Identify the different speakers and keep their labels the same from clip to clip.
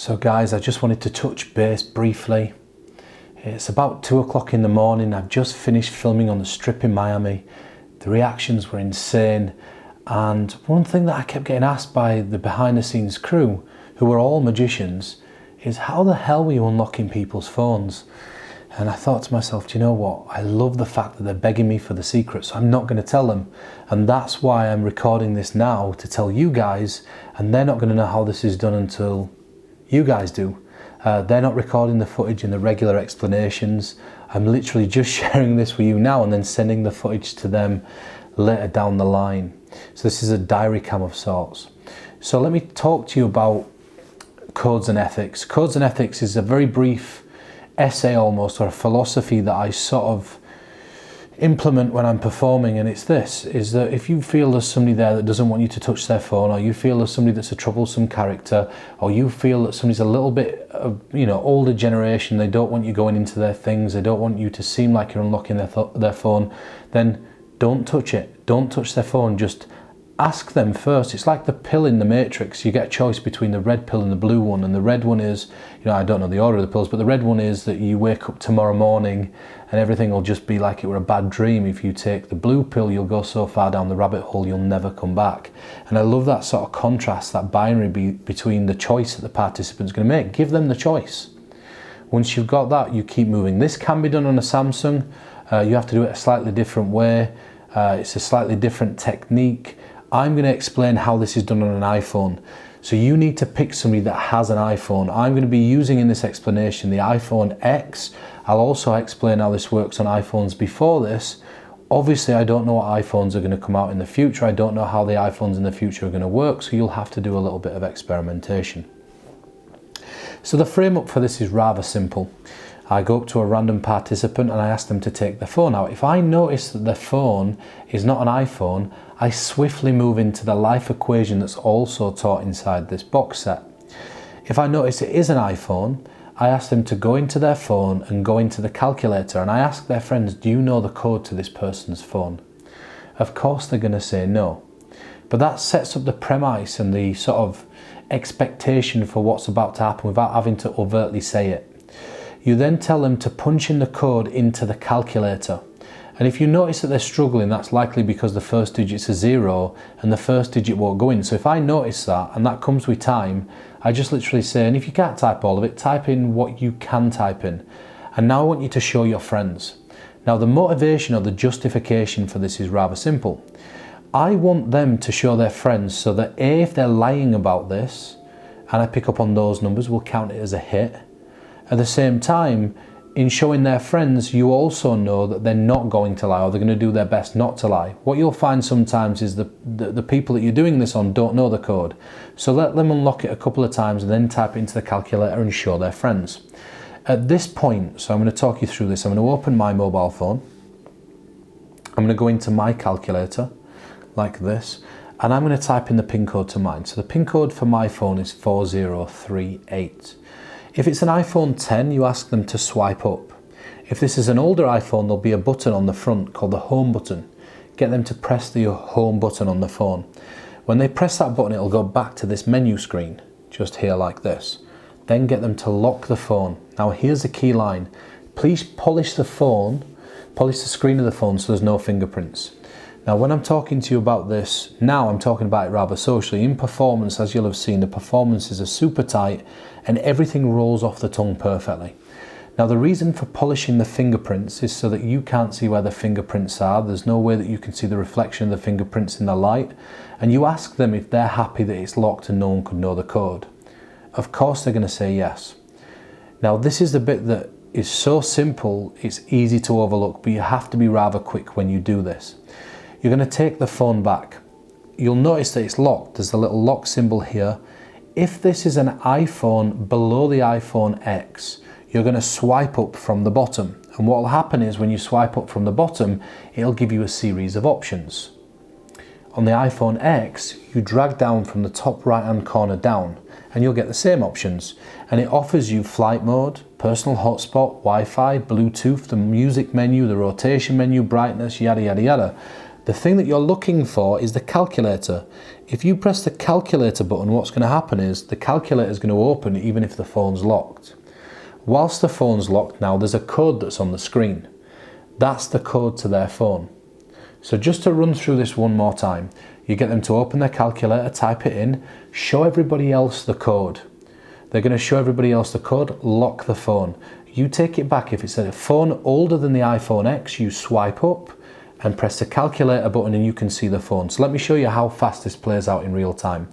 Speaker 1: So guys, I just wanted to touch base briefly. It's about 2 o'clock in the morning. I've just finished filming on the Strip in Miami. The reactions were insane. And one thing that I kept getting asked by the behind the scenes crew, who were all magicians, is how the hell were you unlocking people's phones? And I thought to myself, do you know what? I love the fact that they're begging me for the secret, so I'm not going to tell them. And that's why I'm recording this now, to tell you guys, and they're not going to know how this is done until you guys do. They're not recording the footage in the regular explanations. I'm literally just sharing this with you now and then sending the footage to them later down the line. So this is a diary cam of sorts. So let me talk to you about codes and ethics. Codes and ethics is a very brief essay almost, or a philosophy that I sort of implement when I'm performing, and it's this, is that if you feel there's somebody there that doesn't want you to touch their phone, or you feel there's somebody that's a troublesome character, or you feel that somebody's a little bit older generation, they don't want you going into their things, they don't want you to seem like you're unlocking their phone, then don't touch it. Don't touch their phone. Just ask them first. It's like the pill in the Matrix. You get a choice between the red pill and the blue one, and the red one is, I don't know the order of the pills, but the red one is that you wake up tomorrow morning and everything will just be like it were a bad dream. If you take the blue pill, you'll go so far down the rabbit hole you'll never come back. And I love that sort of contrast, that binary between the choice that the participant's going to make. Give them the choice. Once you've got that, you keep moving. This can be done on a Samsung. You have to do it a slightly different way. It's a slightly different technique. I'm going to explain how this is done on an iPhone. So you need to pick somebody that has an iPhone. I'm going to be using in this explanation the iPhone X. I'll also explain how this works on iPhones before this. Obviously, I don't know what iPhones are going to come out in the future. I don't know how the iPhones in the future are going to work, so you'll have to do a little bit of experimentation. So the frame up for this is rather simple. I go up to a random participant and I ask them to take their phone out. If I notice that their phone is not an iPhone, I swiftly move into the life equation that's also taught inside this box set. If I notice it is an iPhone, I ask them to go into their phone and go into the calculator, and I ask their friends, do you know the code to this person's phone? Of course they're going to say no. But that sets up the premise and the sort of expectation for what's about to happen without having to overtly say it. You then tell them to punch in the code into the calculator. And if you notice that they're struggling, that's likely because the first digit's a 0 and the first digit won't go in. So if I notice that, and that comes with time, I just literally say, and if you can't type all of it, type in what you can type in. And now I want you to show your friends. Now the motivation or the justification for this is rather simple. I want them to show their friends so that A, if they're lying about this, and I pick up on those numbers, we'll count it as a hit. At the same time, in showing their friends, you also know that they're not going to lie, or they're going to do their best not to lie. What you'll find sometimes is the people that you're doing this on don't know the code. So let them unlock it a couple of times and then type it into the calculator and show their friends. At this point, so I'm going to talk you through this. I'm going to open my mobile phone. I'm going to go into my calculator like this, and I'm going to type in the PIN code to mine. So the PIN code for my phone is 4038. If it's an iPhone 10, you ask them to swipe up. If this is an older iPhone, there'll be a button on the front called the home button. Get them to press the home button on the phone. When they press that button, it'll go back to this menu screen, just here like this. Then get them to lock the phone. Now here's the key line. Please polish the screen of the phone so there's no fingerprints. Now when I'm talking to you about this, now I'm talking about it rather socially. In performance, as you'll have seen, the performances are super tight and everything rolls off the tongue perfectly. Now the reason for polishing the fingerprints is so that you can't see where the fingerprints are. There's no way that you can see the reflection of the fingerprints in the light. And you ask them if they're happy that it's locked and no one could know the code. Of course they're going to say yes. Now this is the bit that is so simple, it's easy to overlook, but you have to be rather quick when you do this. You're going to take the phone back. You'll notice that it's locked. There's a little lock symbol here. If this is an iPhone below the iPhone X, you're going to swipe up from the bottom. And what will happen is when you swipe up from the bottom, it'll give you a series of options. On the iPhone X, you drag down from the top right hand corner down and you'll get the same options. And it offers you flight mode, personal hotspot, Wi-Fi, Bluetooth, the music menu, the rotation menu, brightness, yada yada yada. The thing that you're looking for is the calculator. If you press the calculator button, what's going to happen is the calculator is going to open even if the phone's locked. Whilst the phone's locked now, there's a code that's on the screen. That's the code to their phone. So just to run through this one more time, you get them to open their calculator, type it in, show everybody else the code. They're going to show everybody else the code, lock the phone. You take it back. If it's a phone older than the iPhone X, you swipe up and press the calculator button and you can see the phone. So let me show you how fast this plays out in real time.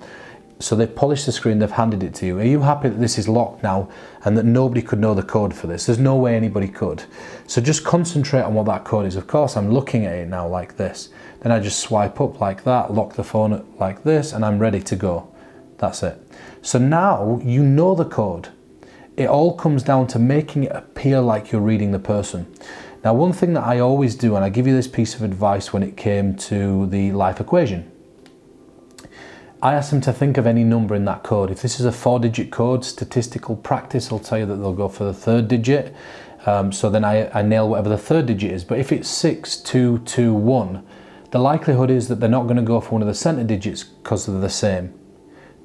Speaker 1: So they've polished the screen, they've handed it to you. Are you happy that this is locked now and that nobody could know the code for this? There's no way anybody could. So just concentrate on what that code is. Of course, I'm looking at it now like this. Then I just swipe up like that, lock the phone like this, and I'm ready to go. That's it. So now you know the code. It all comes down to making it appear like you're reading the person. Now, one thing that I always do, and I give you this piece of advice when it came to the life equation, I ask them to think of any number in that code. If this is a 4-digit code, statistical practice will tell you that they'll go for the third digit. So then I nail whatever the third digit is. But if it's 6221, the likelihood is that they're not going to go for one of the center digits because they're the same.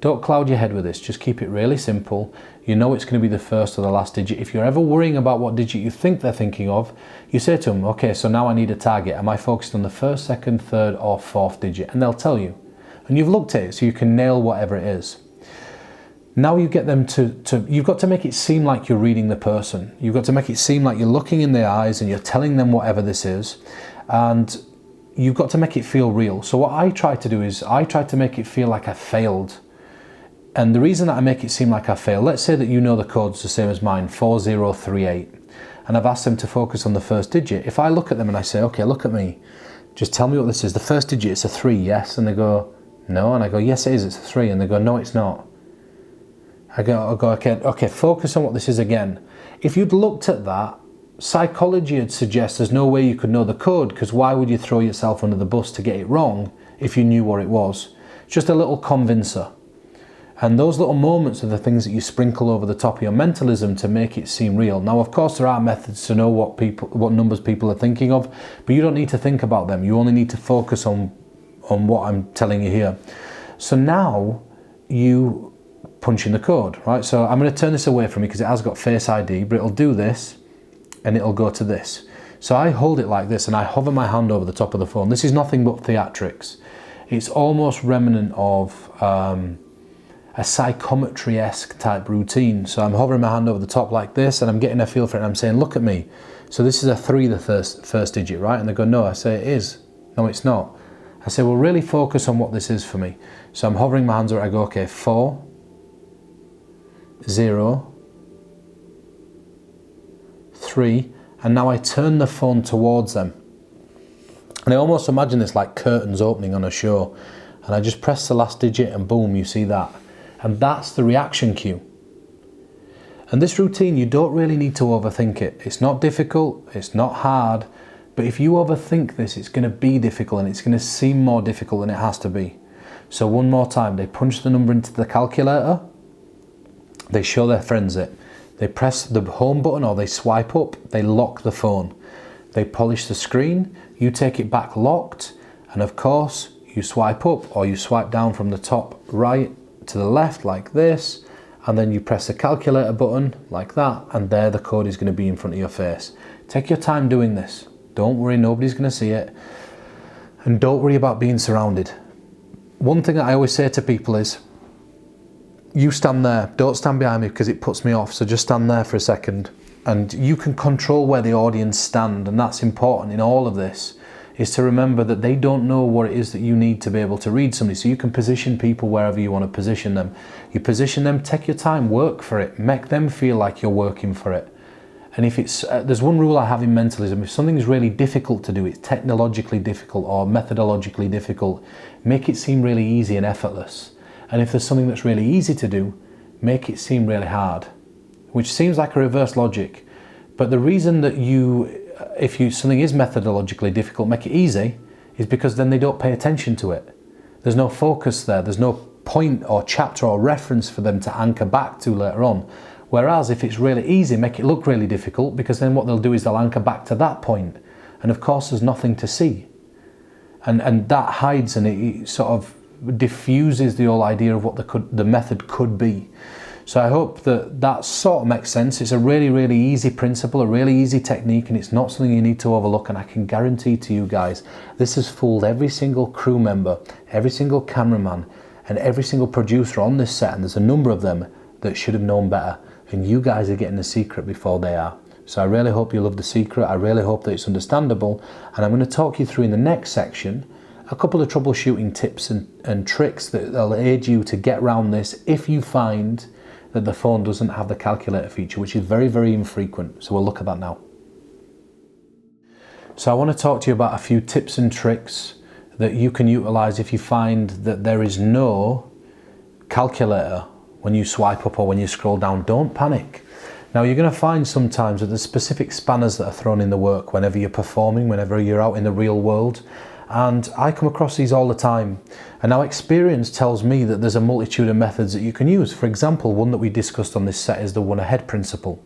Speaker 1: Don't cloud your head with this, just keep it really simple. You know it's going to be the first or the last digit. If you're ever worrying about what digit you think they're thinking of, you say to them, okay, so now I need a target. Am I focused on the first, second, third, or fourth digit? And they'll tell you. And you've looked at it, so you can nail whatever it is. Now you get them you've got to make it seem like you're reading the person. You've got to make it seem like you're looking in their eyes and you're telling them whatever this is. And you've got to make it feel real. So what I try to do is I try to make it feel like I failed. And the reason that I make it seem like I failed, let's say that you know the code's the same as mine, 4038, and I've asked them to focus on the first digit. If I look at them and I say, okay, look at me, just tell me what this is. The first digit, it's a 3, yes? And they go, no. And I go, yes, it is, it's a 3. And they go, no, it's not. I go, okay, focus on what this is again. If you'd looked at that, psychology would suggest there's no way you could know the code, because why would you throw yourself under the bus to get it wrong if you knew what it was? Just a little convincer. And those little moments are the things that you sprinkle over the top of your mentalism to make it seem real. Now, of course, there are methods to know what numbers people are thinking of, but you don't need to think about them. You only need to focus on what I'm telling you here. So now you punch in the code, right? So I'm going to turn this away from me because it has got Face ID, but it'll do this and it'll go to this. So I hold it like this and I hover my hand over the top of the phone. This is nothing but theatrics. It's almost remnant of a psychometry-esque type routine. So I'm hovering my hand over the top like this and I'm getting a feel for it and I'm saying, look at me. So this is a 3, the first digit, right? And they go, no. I say, it is. No, it's not. I say, well, really focus on what this is for me. So I'm hovering my hands over it. I go, okay, 4, 0, 3, and now I turn the phone towards them. And I almost imagine this like curtains opening on a show. And I just press the last digit and boom, you see that. And that's the reaction cue. And this routine, you don't really need to overthink it. It's not difficult, it's not hard, but if you overthink this, it's going to be difficult and it's going to seem more difficult than it has to be. So one more time, they punch the number into the calculator, they show their friends it, they press the home button or they swipe up, they lock the phone, they polish the screen, you take it back locked, and of course, you swipe up or you swipe down from the top right to the left like this, and then you press the calculator button like that, and there the code is going to be in front of your face. Take your time doing this. Don't worry, nobody's going to see it. And don't worry about being surrounded. One thing that I always say to people is, you stand there, don't stand behind me because it puts me off, so just stand there for a second. And you can control where the audience stand, and that's important in all of this, is to remember that they don't know what it is that you need to be able to read somebody. So you can position people wherever you want to position them. You position them, take your time, work for it, make them feel like you're working for it. And if it's, there's one rule I have in mentalism, if something is really difficult to do, it's technologically difficult or methodologically difficult, make it seem really easy and effortless. And if there's something that's really easy to do, make it seem really hard, which seems like a reverse logic. But the reason that if something is methodologically difficult, make it easy, is because then they don't pay attention to it. There's no focus there. There's no point or chapter or reference for them to anchor back to later on. Whereas if it's really easy, make it look really difficult, because then what they'll do is they'll anchor back to that point. And of course, there's nothing to see. And that hides and it sort of diffuses the whole idea of what the method could be. So I hope that sort of makes sense. It's a really, really easy principle, a really easy technique, and it's not something you need to overlook. And I can guarantee to you guys, this has fooled every single crew member, every single cameraman, and every single producer on this set, and there's a number of them that should have known better. And you guys are getting the secret before they are. So I really hope you love the secret. I really hope that it's understandable. And I'm going to talk you through in the next section a couple of troubleshooting tips and tricks that will aid you to get around this if you find that the phone doesn't have the calculator feature, which is very, very infrequent. So we'll look at that now. So I want to talk to you about a few tips and tricks that you can utilize if you find that there is no calculator when you swipe up or when you scroll down. Don't panic. Now you're going to find sometimes that there's specific spanners that are thrown in the work whenever you're performing, whenever you're out in the real world. And I come across these all the time. And now experience tells me that there's a multitude of methods that you can use. For example, one that we discussed on this set is the one ahead principle.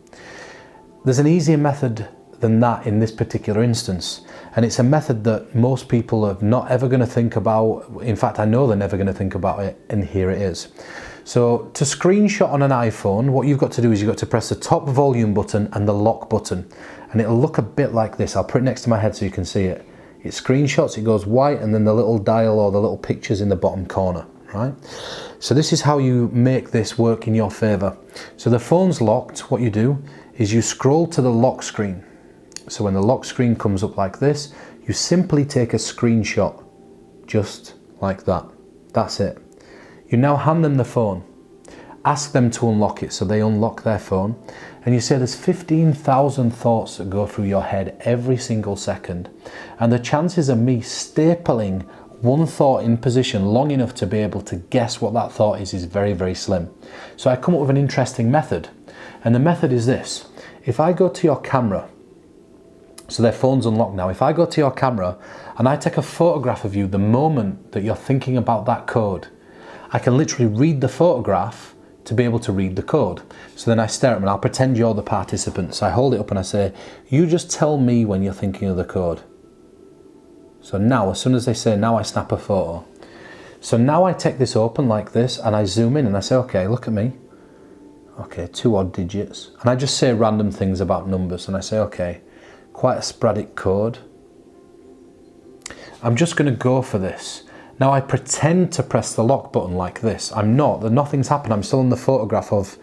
Speaker 1: There's an easier method than that in this particular instance. And it's a method that most people are not ever going to think about. In fact, I know they're never going to think about it, and here it is. So to screenshot on an iPhone, what you've got to do is you've got to press the top volume button and the lock button. And it'll look a bit like this. I'll put it next to my head so you can see it. It screenshots, it goes white, and then the little dial or the little picture's in the bottom corner, right? So this is how you make this work in your favor. So the phone's locked. What you do is you scroll to the lock screen. So when the lock screen comes up like this, you simply take a screenshot, just like that. That's it. You now hand them the phone. Ask them to unlock it, so they unlock their phone. And you say there's 15,000 thoughts that go through your head every single second. And the chances of me stapling one thought in position long enough to be able to guess what that thought is very, very slim. So I come up with an interesting method. And the method is this. If I go to your camera, so their phone's unlocked now. If I go to your camera and I take a photograph of you the moment that you're thinking about that code, I can literally read the photograph to be able to read the code. So then I stare at them and I'll pretend you're the participant. So I hold it up and I say, you just tell me when you're thinking of the code. So now, as soon as they say, now I snap a photo. So now I take this open like this and I zoom in and I say, okay, look at me. Okay, 2 odd digits. And I just say random things about numbers and I say, okay, quite a sporadic code. I'm just going to go for this. Now I pretend to press the lock button like this. I'm not, nothing's happened. I'm still in the photograph of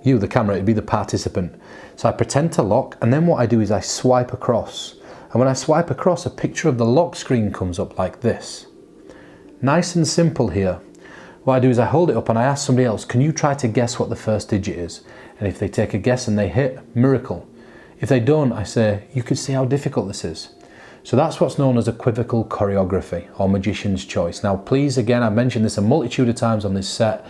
Speaker 1: you, the camera, it'd be the participant. So I pretend to lock, and then what I do is I swipe across. And when I swipe across, a picture of the lock screen comes up like this. Nice and simple here. What I do is I hold it up and I ask somebody else, can you try to guess what the first digit is? And if they take a guess and they hit, miracle. If they don't, I say, you can see how difficult this is. So that's what's known as equivocal choreography or magician's choice. Now, please, again, I've mentioned this a multitude of times on this set.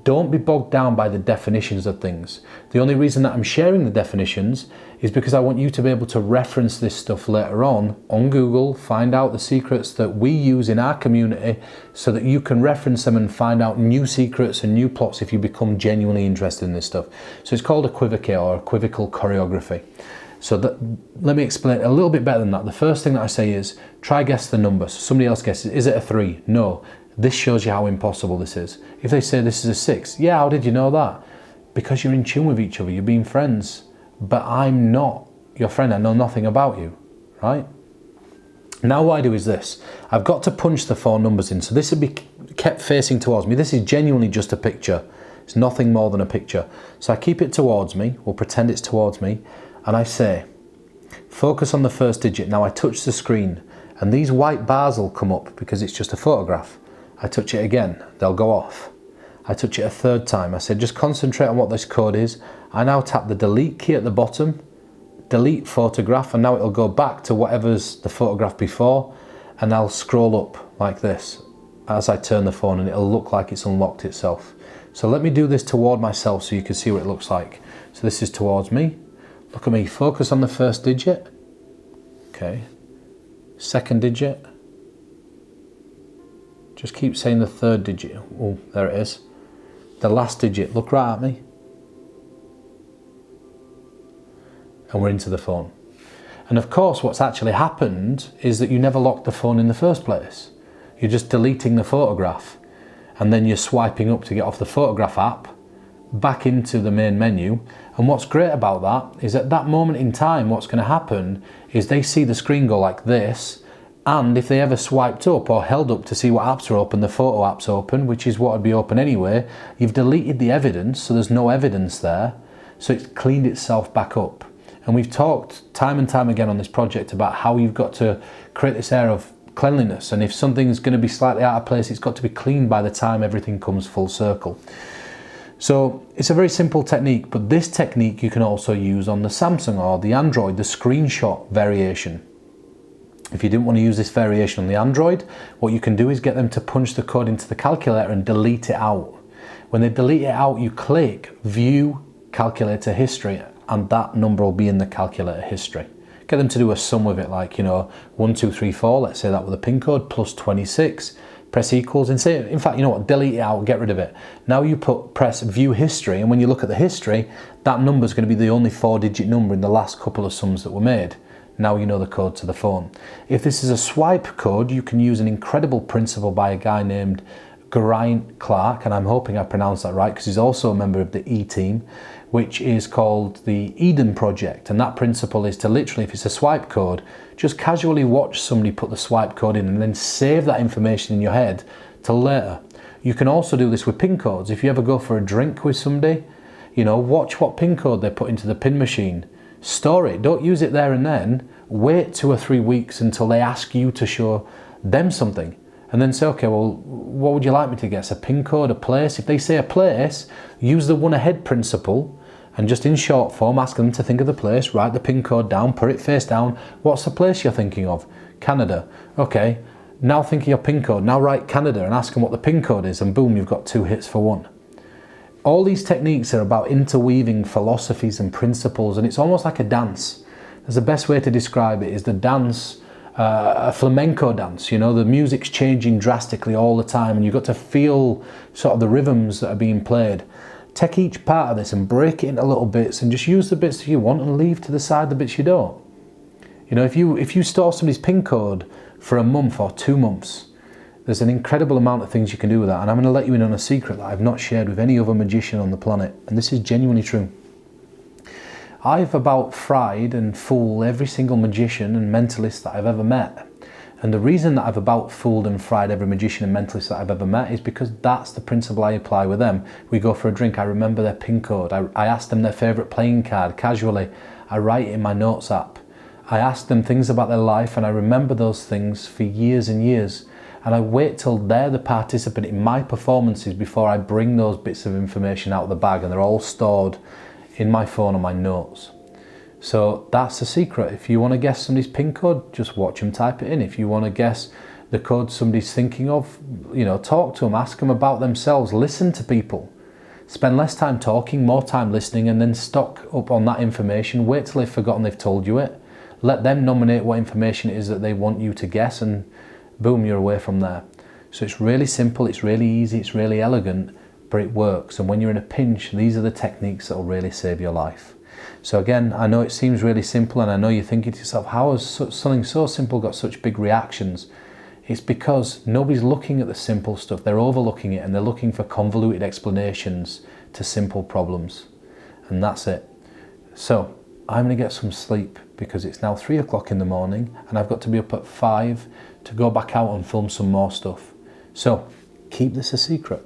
Speaker 1: Don't be bogged down by the definitions of things. The only reason that I'm sharing the definitions is because I want you to be able to reference this stuff later on Google, find out the secrets that we use in our community so that you can reference them and find out new secrets and new plots if you become genuinely interested in this stuff. So it's called equivocate or equivocal choreography. So let me explain a little bit better than that. The first thing that I say is, try guess the number. So somebody else guesses, is it a 3? No. This shows you how impossible this is. If they say this is a 6, yeah, how did you know that? Because you're in tune with each other, you're being friends. But I'm not your friend, I know nothing about you, right? Now what I do is this. I've got to punch the 4 numbers in. So this would be kept facing towards me. This is genuinely just a picture. It's nothing more than a picture. So I keep it towards me, we'll pretend it's towards me. And I say, focus on the first digit. Now I touch the screen and these white bars will come up because it's just a photograph. I touch it again, they'll go off. I touch it a 3rd time. I say, just concentrate on what this code is. I now tap the delete key at the bottom, delete photograph, and now it'll go back to whatever's the photograph before, and I'll scroll up like this as I turn the phone and it'll look like it's unlocked itself. So let me do this toward myself so you can see what it looks like. So this is towards me. Look at me, focus on the first digit. Okay. 2nd digit. Just keep saying the 3rd digit. Oh, there it is. The last digit, look right at me. And we're into the phone. And of course, what's actually happened is that you never locked the phone in the first place. You're just deleting the photograph, and then you're swiping up to get off the photograph app, back into the main menu. And what's great about that is at that moment in time, what's going to happen is they see the screen go like this, and if they ever swiped up or held up to see what apps are open, the photo app's open, which is what would be open anyway, you've deleted the evidence, so there's no evidence there, so it's cleaned itself back up. And we've talked time and time again on this project about how you've got to create this air of cleanliness, and if something's going to be slightly out of place, it's got to be cleaned by the time everything comes full circle. So it's a very simple technique, but this technique you can also use on the Samsung or the Android, the screenshot variation. If you didn't want to use this variation on the Android, what you can do is get them to punch the code into the calculator and delete it out. When they delete it out, you click View Calculator History, and that number will be in the calculator history. Get them to do a sum with it, like, 1, 2, 3, 4, let's say that with a pin code, plus 26, press equals, and say, in fact, you know what, delete it out, get rid of it. Now you press View History, and when you look at the history, that number is going to be the only 4-digit number in the last couple of sums that were made. Now you know the code to the phone. If this is a swipe code, you can use an incredible principle by a guy named Geraint Clark, and I'm hoping I pronounced that right because he's also a member of the E-team, which is called the Eden Project. And that principle is to literally, if it's a swipe code, just casually watch somebody put the swipe code in and then save that information in your head till later. You can also do this with pin codes. If you ever go for a drink with somebody, watch what pin code they put into the pin machine. Store it, don't use it there and then. Wait 2 or 3 weeks until they ask you to show them something. And then say, okay, well, what would you like me to guess? A pin code, a place? If they say a place, use the one ahead principle and just in short form, ask them to think of the place, write the pin code down, put it face down. What's the place you're thinking of? Canada. Okay, now think of your pin code. Now write Canada and ask them what the pin code is, and boom, you've got 2 hits for 1. All these techniques are about interweaving philosophies and principles, and it's almost like a dance. There's the best way to describe it is the dance, a flamenco dance. The music's changing drastically all the time, and you've got to feel sort of the rhythms that are being played. Take each part of this and break it into little bits, and just use the bits that you want and leave to the side the bits you don't. If you store somebody's pin code for a month or 2 months, there's an incredible amount of things you can do with that, and I'm going to let you in on a secret that I've not shared with any other magician on the planet, and this is genuinely true. I've about fried and fooled every single magician and mentalist that I've ever met. And the reason that I've about fooled and fried every magician and mentalist that I've ever met is because that's the principle I apply with them. We go for a drink, I remember their pin code, I ask them their favourite playing card casually, I write it in my notes app. I ask them things about their life and I remember those things for years and years. And I wait till they're the participant in my performances before I bring those bits of information out of the bag, and they're all stored in my phone on my notes. So that's the secret. If you want to guess somebody's pin code, just watch them type it in. If you want to guess the code somebody's thinking of, talk to them, ask them about themselves, listen to people. Spend less time talking, more time listening, and then stock up on that information. Wait till they've forgotten they've told you it. Let them nominate what information it is that they want you to guess, and boom, you're away from there. So it's really simple, it's really easy, it's really elegant, but it works. And when you're in a pinch, these are the techniques that will really save your life. So again, I know it seems really simple, and I know you're thinking to yourself, how has something so simple got such big reactions? It's because nobody's looking at the simple stuff, they're overlooking it, and they're looking for convoluted explanations to simple problems. And that's it. So I'm going to get some sleep because it's now 3 o'clock in the morning and I've got to be up at 5 to go back out and film some more stuff. So keep this a secret.